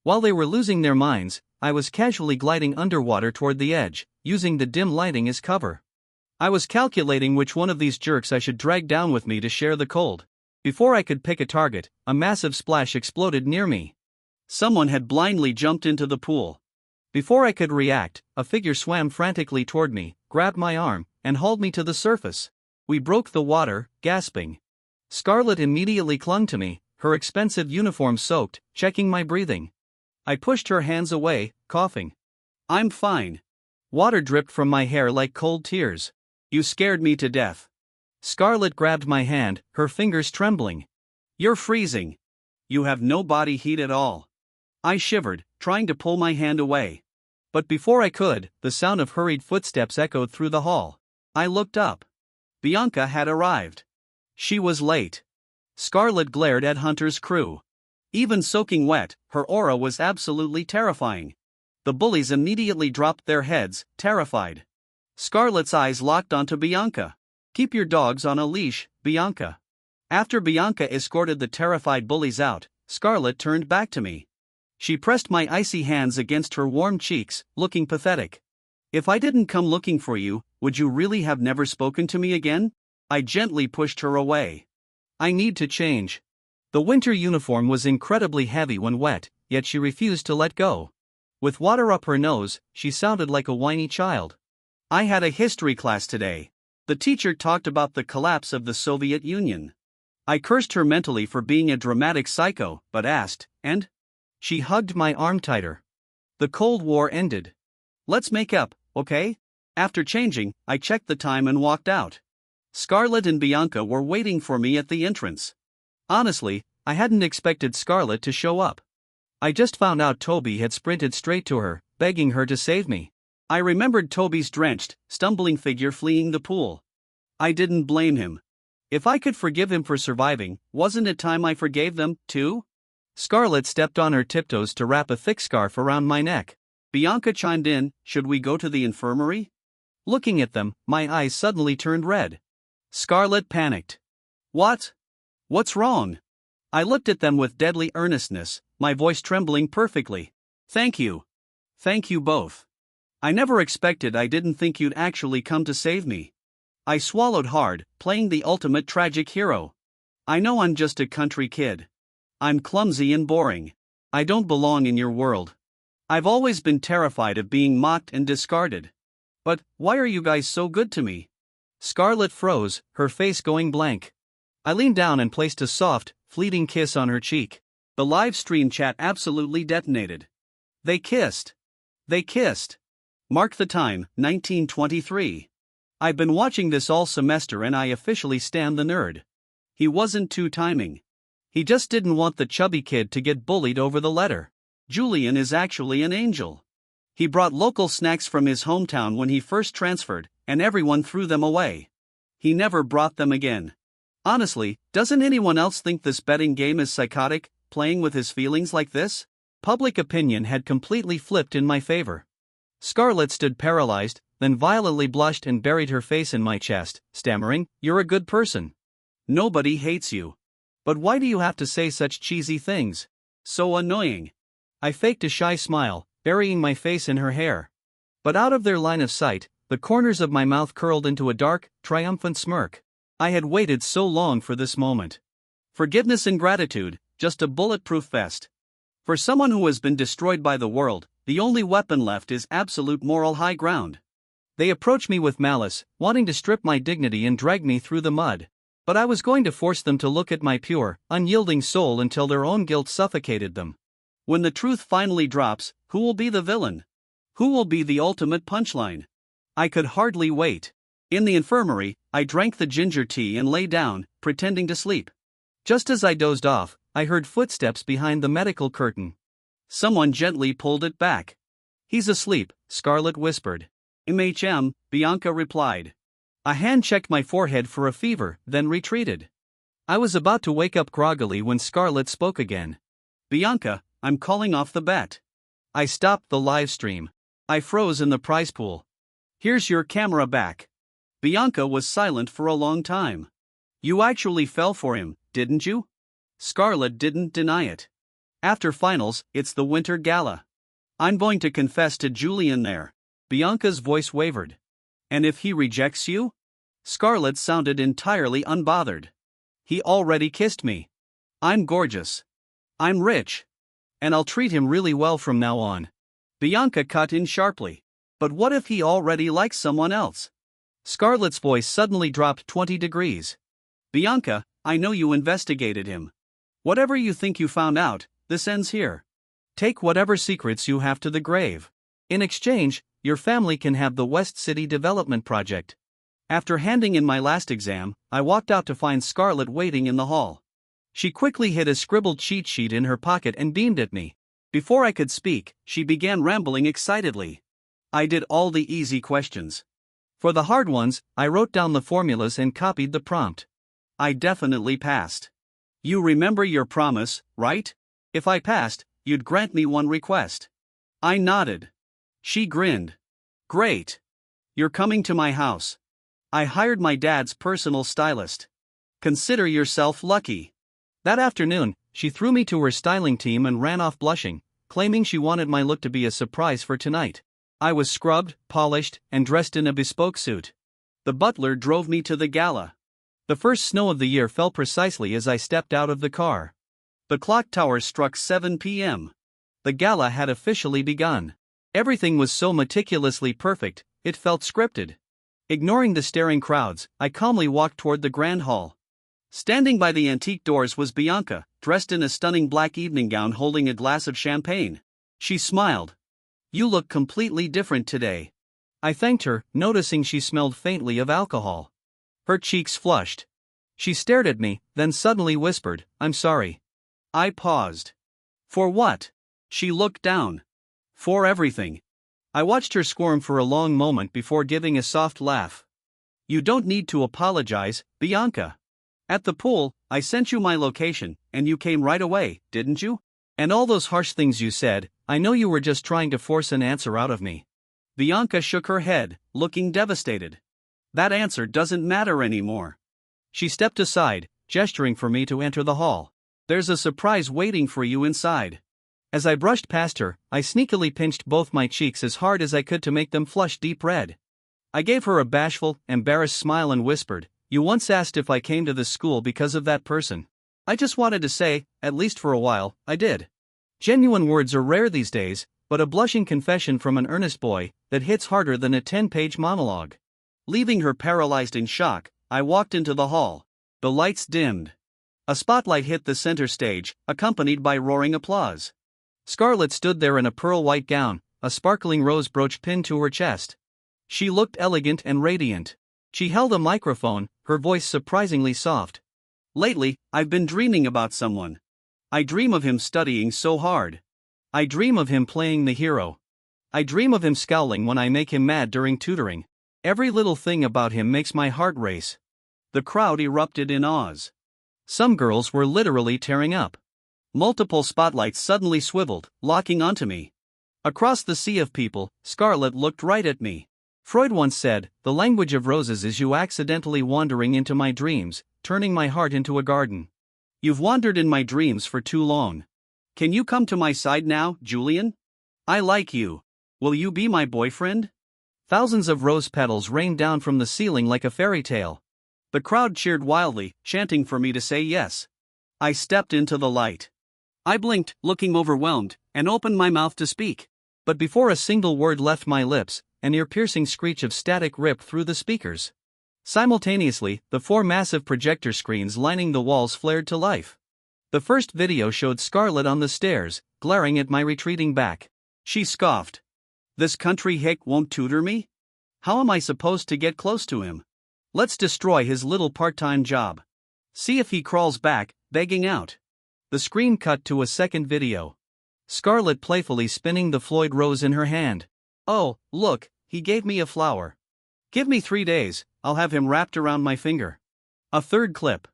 While they were losing their minds, I was casually gliding underwater toward the edge, using the dim lighting as cover. I was calculating which one of these jerks I should drag down with me to share the cold. Before I could pick a target, a massive splash exploded near me. Someone had blindly jumped into the pool. Before I could react, a figure swam frantically toward me, grabbed my arm, and hauled me to the surface. We broke the water, gasping. Scarlett immediately clung to me, her expensive uniform soaked, checking my breathing. I pushed her hands away, coughing. I'm fine. Water dripped from my hair like cold tears. You scared me to death. Scarlett grabbed my hand, her fingers trembling. You're freezing. You have no body heat at all. I shivered, trying to pull my hand away. But before I could, the sound of hurried footsteps echoed through the hall. I looked up. Bianca had arrived. She was late. Scarlett glared at Hunter's crew. Even soaking wet, her aura was absolutely terrifying. The bullies immediately dropped their heads, terrified. Scarlett's eyes locked onto Bianca. Keep your dogs on a leash, Bianca. After Bianca escorted the terrified bullies out, Scarlett turned back to me. She pressed my icy hands against her warm cheeks, looking pathetic. If I didn't come looking for you, would you really have never spoken to me again? I gently pushed her away. I need to change. The winter uniform was incredibly heavy when wet, yet she refused to let go. With water up her nose, she sounded like a whiny child. I had a history class today. The teacher talked about the collapse of the Soviet Union. I cursed her mentally for being a dramatic psycho, but asked, and? She hugged my arm tighter. The Cold War ended. Let's make up, okay? After changing, I checked the time and walked out. Scarlett and Bianca were waiting for me at the entrance. Honestly, I hadn't expected Scarlett to show up. I just found out Toby had sprinted straight to her, begging her to save me. I remembered Toby's drenched, stumbling figure fleeing the pool. I didn't blame him. If I could forgive him for surviving, wasn't it time I forgave them, too? Scarlett stepped on her tiptoes to wrap a thick scarf around my neck. Bianca chimed in, should we go to the infirmary? Looking at them, my eyes suddenly turned red. Scarlett panicked. What? What's wrong? I looked at them with deadly earnestness, my voice trembling perfectly. Thank you. Thank you both. I never expected I didn't think you'd actually come to save me. I swallowed hard, playing the ultimate tragic hero. I know I'm just a country kid. I'm clumsy and boring. I don't belong in your world. I've always been terrified of being mocked and discarded. But, why are you guys so good to me? Scarlett froze, her face going blank. I leaned down and placed a soft, fleeting kiss on her cheek. The live stream chat absolutely detonated. They kissed. They kissed. Mark the time, 1923. I've been watching this all semester and I officially stand the nerd. He wasn't too timing. He just didn't want the chubby kid to get bullied over the letter. Julian is actually an angel. He brought local snacks from his hometown when he first transferred, and everyone threw them away. He never brought them again. Honestly, doesn't anyone else think this betting game is psychotic, playing with his feelings like this? Public opinion had completely flipped in my favor. Scarlett stood paralyzed, then violently blushed and buried her face in my chest, stammering, "You're a good person. Nobody hates you. But why do you have to say such cheesy things? So annoying." I faked a shy smile, burying my face in her hair. But out of their line of sight, the corners of my mouth curled into a dark, triumphant smirk. I had waited so long for this moment. Forgiveness and gratitude, just a bulletproof vest. For someone who has been destroyed by the world, the only weapon left is absolute moral high ground. They approached me with malice, wanting to strip my dignity and drag me through the mud. But I was going to force them to look at my pure, unyielding soul until their own guilt suffocated them. When the truth finally drops, who will be the villain? Who will be the ultimate punchline? I could hardly wait. In the infirmary, I drank the ginger tea and lay down, pretending to sleep. Just as I dozed off, I heard footsteps behind the medical curtain. Someone gently pulled it back. "He's asleep," Scarlett whispered. Bianca replied. A hand checked my forehead for a fever, then retreated. I was about to wake up groggily when Scarlett spoke again. "Bianca, I'm calling off the bet." I stopped the live stream. I froze in the prize pool. "Here's your camera back." Bianca was silent for a long time. "You actually fell for him, didn't you?" Scarlett didn't deny it. "After finals, it's the winter gala. I'm going to confess to Julian there." Bianca's voice wavered. "And if he rejects you?" Scarlett sounded entirely unbothered. "He already kissed me. I'm gorgeous. I'm rich. And I'll treat him really well from now on." Bianca cut in sharply. "But what if he already likes someone else?" Scarlett's voice suddenly dropped 20 degrees. "Bianca, I know you investigated him. Whatever you think you found out, this ends here. Take whatever secrets you have to the grave. In exchange, your family can have the West City Development Project." After handing in my last exam, I walked out to find Scarlett waiting in the hall. She quickly hid a scribbled cheat sheet in her pocket and beamed at me. Before I could speak, she began rambling excitedly. I did all the easy questions. For the hard ones, I wrote down the formulas and copied the prompt. I definitely passed. "You remember your promise, right? If I passed, you'd grant me one request." I nodded. She grinned. "Great. You're coming to my house. I hired my dad's personal stylist. Consider yourself lucky." That afternoon, she threw me to her styling team and ran off blushing, claiming she wanted my look to be a surprise for tonight. I was scrubbed, polished, and dressed in a bespoke suit. The butler drove me to the gala. The first snow of the year fell precisely as I stepped out of the car. The clock tower struck 7 p.m. The gala had officially begun. Everything was so meticulously perfect, it felt scripted. Ignoring the staring crowds, I calmly walked toward the grand hall. Standing by the antique doors was Bianca, dressed in a stunning black evening gown holding a glass of champagne. She smiled. "You look completely different today." I thanked her, noticing she smelled faintly of alcohol. Her cheeks flushed. She stared at me, then suddenly whispered, "I'm sorry." I paused. "For what?" She looked down. "For everything." I watched her squirm for a long moment before giving a soft laugh. "You don't need to apologize, Bianca. At the pool, I sent you my location, and you came right away, didn't you? And all those harsh things you said, I know you were just trying to force an answer out of me." Bianca shook her head, looking devastated. "That answer doesn't matter anymore." She stepped aside, gesturing for me to enter the hall. "There's a surprise waiting for you inside." As I brushed past her, I sneakily pinched both my cheeks as hard as I could to make them flush deep red. I gave her a bashful, embarrassed smile and whispered, "You once asked if I came to this school because of that person. I just wanted to say, at least for a while, I did." Genuine words are rare these days, but a blushing confession from an earnest boy, that hits harder than a 10-page monologue. Leaving her paralyzed in shock, I walked into the hall. The lights dimmed. A spotlight hit the center stage, accompanied by roaring applause. Scarlett stood there in a pearl-white gown, a sparkling rose brooch pinned to her chest. She looked elegant and radiant. She held a microphone, her voice surprisingly soft. "Lately, I've been dreaming about someone. I dream of him studying so hard. I dream of him playing the hero. I dream of him scowling when I make him mad during tutoring. Every little thing about him makes my heart race." The crowd erupted in awes. Some girls were literally tearing up. Multiple spotlights suddenly swiveled, locking onto me. Across the sea of people, Scarlett looked right at me. Freud once said, "The language of roses is you accidentally wandering into my dreams, turning my heart into a garden." You've wandered in my dreams for too long. Can you come to my side now, Julian? I like you. Will you be my boyfriend? Thousands of rose petals rained down from the ceiling like a fairy tale. The crowd cheered wildly, chanting for me to say yes. I stepped into the light. I blinked, looking overwhelmed, and opened my mouth to speak. But before a single word left my lips, an ear-piercing screech of static ripped through the speakers. Simultaneously, the 4 massive projector screens lining the walls flared to life. The first video showed Scarlett on the stairs, glaring at my retreating back. She scoffed. "This country hick won't tutor me? How am I supposed to get close to him? Let's destroy his little part-time job. See if he crawls back, begging out." The screen cut to a second video. Scarlett playfully spinning the Floyd rose in her hand. "Oh, look, he gave me a flower. Give me 3 days, I'll have him wrapped around my finger." A third clip.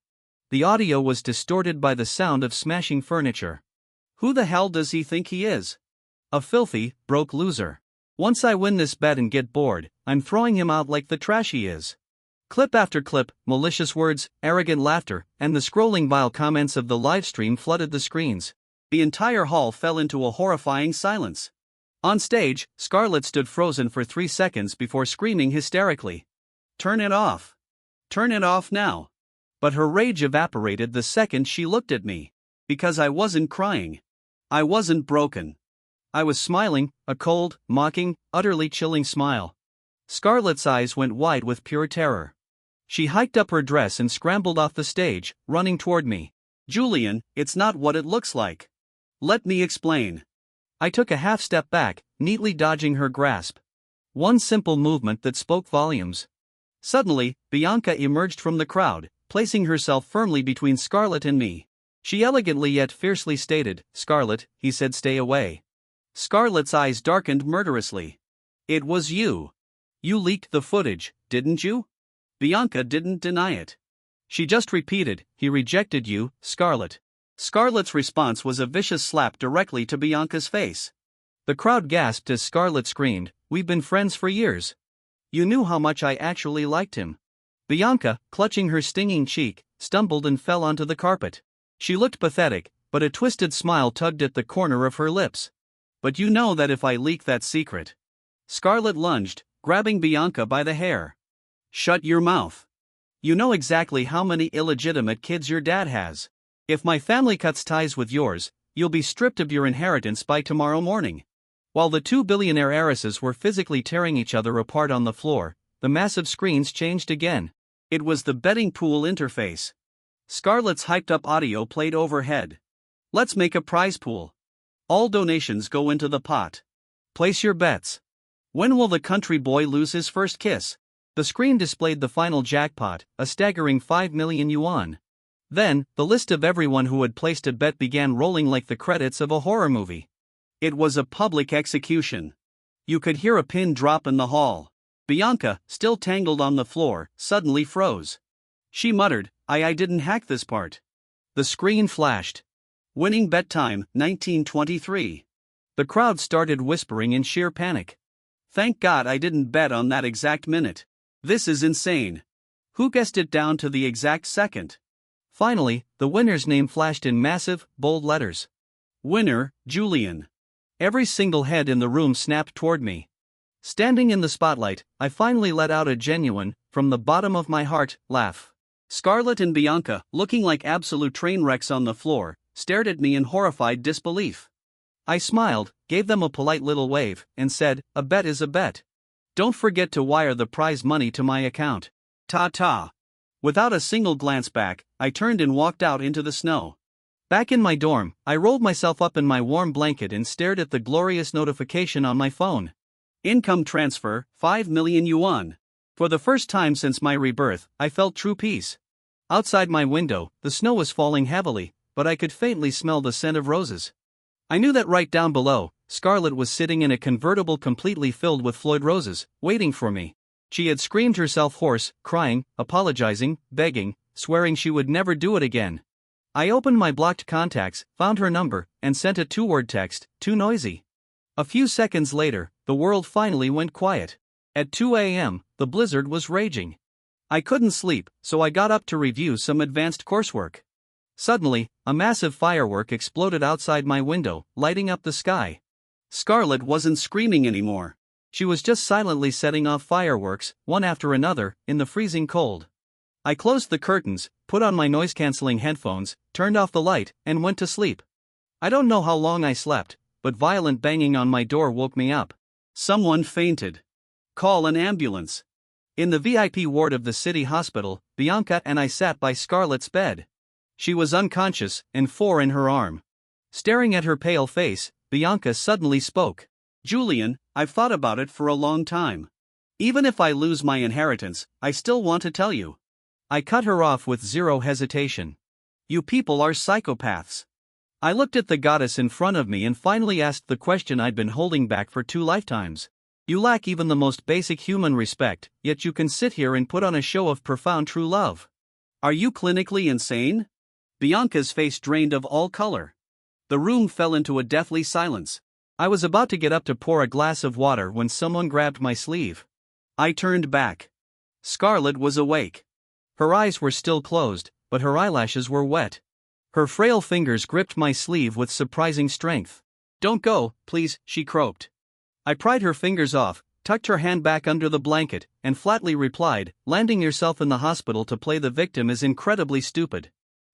The audio was distorted by the sound of smashing furniture. "Who the hell does he think he is? A filthy, broke loser. Once I win this bet and get bored, I'm throwing him out like the trash he is." Clip after clip, malicious words, arrogant laughter, and the scrolling vile comments of the livestream flooded the screens. The entire hall fell into a horrifying silence. On stage, Scarlett stood frozen for 3 seconds before screaming hysterically, "Turn it off! Turn it off now!" But her rage evaporated the second she looked at me. Because I wasn't crying. I wasn't broken. I was smiling, a cold, mocking, utterly chilling smile. Scarlett's eyes went wide with pure terror. She hiked up her dress and scrambled off the stage, running toward me. "Julian, it's not what it looks like. Let me explain." I took a half step back, neatly dodging her grasp. One simple movement that spoke volumes. Suddenly, Bianca emerged from the crowd, placing herself firmly between Scarlett and me. She elegantly yet fiercely stated, "Scarlett," he said, "stay away." Scarlett's eyes darkened murderously. "It was you. You leaked the footage, didn't you?" Bianca didn't deny it. She just repeated, "He rejected you, Scarlett." Scarlett's response was a vicious slap directly to Bianca's face. The crowd gasped as Scarlett screamed, "We've been friends for years. You knew how much I actually liked him." Bianca, clutching her stinging cheek, stumbled and fell onto the carpet. She looked pathetic, but a twisted smile tugged at the corner of her lips. "But you know that if I leak that secret..." Scarlett lunged, grabbing Bianca by the hair. "Shut your mouth. You know exactly how many illegitimate kids your dad has. If my family cuts ties with yours, you'll be stripped of your inheritance by tomorrow morning." While the 2 billionaire heiresses were physically tearing each other apart on the floor, the massive screens changed again. It was the betting pool interface. Scarlett's hyped-up audio played overhead. "Let's make a prize pool. All donations go into the pot. Place your bets. When will the country boy lose his first kiss?" The screen displayed the final jackpot, a staggering 5 million yuan. Then, the list of everyone who had placed a bet began rolling like the credits of a horror movie. It was a public execution. You could hear a pin drop in the hall. Bianca, still tangled on the floor, suddenly froze. She muttered, I didn't hack this part." The screen flashed. "Winning bet time, 1923. The crowd started whispering in sheer panic. "Thank God I didn't bet on that exact minute. This is insane. Who guessed it down to the exact second?" Finally, the winner's name flashed in massive, bold letters. "Winner, Julian." Every single head in the room snapped toward me. Standing in the spotlight, I finally let out a genuine, from the bottom of my heart, laugh. Scarlett and Bianca, looking like absolute train wrecks on the floor, stared at me in horrified disbelief. I smiled, gave them a polite little wave, and said, "A bet is a bet. Don't forget to wire the prize money to my account. Ta-ta." Without a single glance back, I turned and walked out into the snow. Back in my dorm, I rolled myself up in my warm blanket and stared at the glorious notification on my phone. Income transfer, 5 million yuan. For the first time since my rebirth, I felt true peace. Outside my window, the snow was falling heavily, but I could faintly smell the scent of roses. I knew that right down below, Scarlett was sitting in a convertible completely filled with Floyd roses, waiting for me. She had screamed herself hoarse, crying, apologizing, begging, swearing she would never do it again. I opened my blocked contacts, found her number, and sent a 2-word text, "Too noisy." A few seconds later, the world finally went quiet. At 2 a.m., the blizzard was raging. I couldn't sleep, so I got up to review some advanced coursework. Suddenly, a massive firework exploded outside my window, lighting up the sky. Scarlett wasn't screaming anymore. She was just silently setting off fireworks, one after another, in the freezing cold. I closed the curtains, put on my noise-canceling headphones, turned off the light, and went to sleep. I don't know how long I slept, but violent banging on my door woke me up. Someone fainted. Call an ambulance. In the VIP ward of the city hospital, Bianca and I sat by Scarlett's bed. She was unconscious, and 4 in her arm. Staring at her pale face, Bianca suddenly spoke. "Julian, I've thought about it for a long time. Even if I lose my inheritance, I still want to tell you." I cut her off with zero hesitation. "You people are psychopaths." I looked at the goddess in front of me and finally asked the question I'd been holding back for 2 lifetimes. "You lack even the most basic human respect, yet you can sit here and put on a show of profound true love. Are you clinically insane?" Bianca's face drained of all color. The room fell into a deathly silence. I was about to get up to pour a glass of water when someone grabbed my sleeve. I turned back. Scarlett was awake. Her eyes were still closed, but her eyelashes were wet. Her frail fingers gripped my sleeve with surprising strength. "Don't go, please," she croaked. I pried her fingers off, tucked her hand back under the blanket, and flatly replied, "Landing yourself in the hospital to play the victim is incredibly stupid."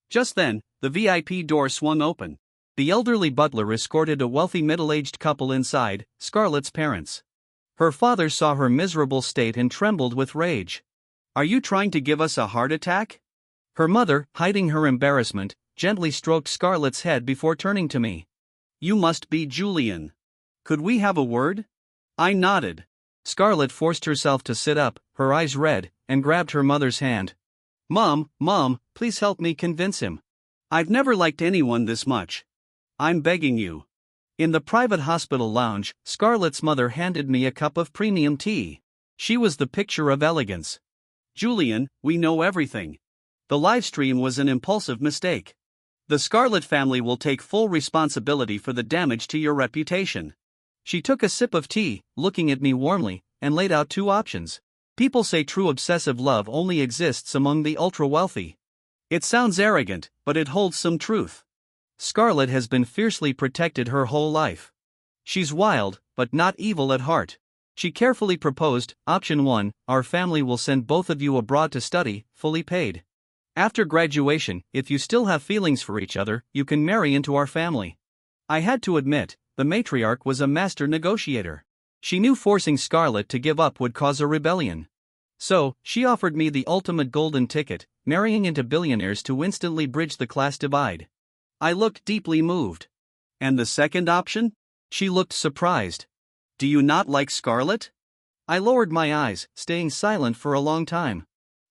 Just then, the VIP door swung open. The elderly butler escorted a wealthy middle-aged couple inside, Scarlett's parents. Her father saw her miserable state and trembled with rage. "Are you trying to give us a heart attack?" Her mother, hiding her embarrassment, gently stroked Scarlett's head before turning to me. "You must be Julian. Could we have a word?" I nodded. Scarlett forced herself to sit up, her eyes red, and grabbed her mother's hand. Mom, please help me convince him. I've never liked anyone this much. I'm begging you." In the private hospital lounge, Scarlett's mother handed me a cup of premium tea. She was the picture of elegance. "Julian, we know everything. The livestream was an impulsive mistake. The Scarlett family will take full responsibility for the damage to your reputation." She took a sip of tea, looking at me warmly, and laid out 2 options. "People say true obsessive love only exists among the ultra-wealthy. It sounds arrogant, but it holds some truth. Scarlett has been fiercely protected her whole life. She's wild, but not evil at heart. She carefully proposed, option 1, our family will send both of you abroad to study, fully paid. After graduation, if you still have feelings for each other, you can marry into our family." I had to admit, the matriarch was a master negotiator. She knew forcing Scarlett to give up would cause a rebellion. So, she offered me the ultimate golden ticket, marrying into billionaires to instantly bridge the class divide. I looked deeply moved. "And the second option?" She looked surprised. "Do you not like Scarlett?" I lowered my eyes, staying silent for a long time.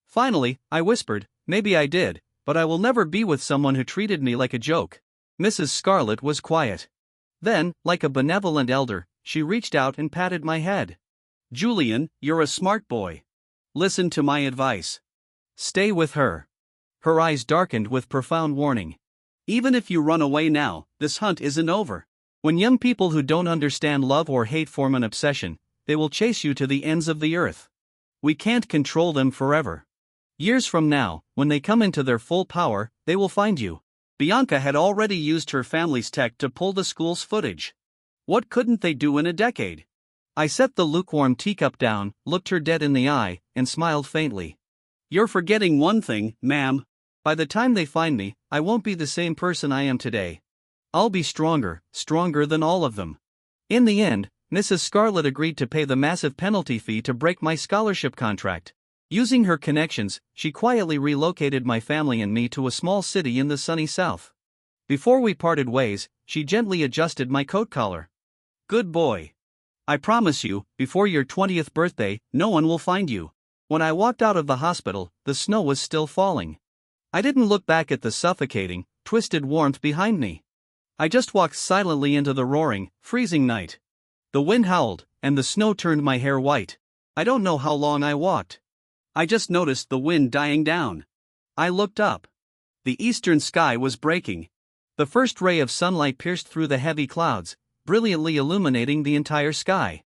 Finally, I whispered, "Maybe I did, but I will never be with someone who treated me like a joke." Mrs. Scarlett was quiet. Then, like a benevolent elder, she reached out and patted my head. "Julian, you're a smart boy. Listen to my advice. Stay with her." Her eyes darkened with profound warning. "Even if you run away now, this hunt isn't over. When young people who don't understand love or hate form an obsession, they will chase you to the ends of the earth. We can't control them forever. Years from now, when they come into their full power, they will find you." Bianca had already used her family's tech to pull the school's footage. What couldn't they do in a decade? I set the lukewarm teacup down, looked her dead in the eye, and smiled faintly. "You're forgetting one thing, ma'am. By the time they find me, I won't be the same person I am today. I'll be stronger than all of them." In the end, Mrs. Scarlett agreed to pay the massive penalty fee to break my scholarship contract. Using her connections, she quietly relocated my family and me to a small city in the sunny south. Before we parted ways, she gently adjusted my coat collar. Good boy. I promise you, before your 20th birthday, no one will find you. When I walked out of the hospital, the snow was still falling. I didn't look back at the suffocating, twisted warmth behind me. I just walked silently into the roaring, freezing night. The wind howled, and the snow turned my hair white. I don't know how long I walked. I just noticed the wind dying down. I looked up. The eastern sky was breaking. The first ray of sunlight pierced through the heavy clouds, brilliantly illuminating the entire sky.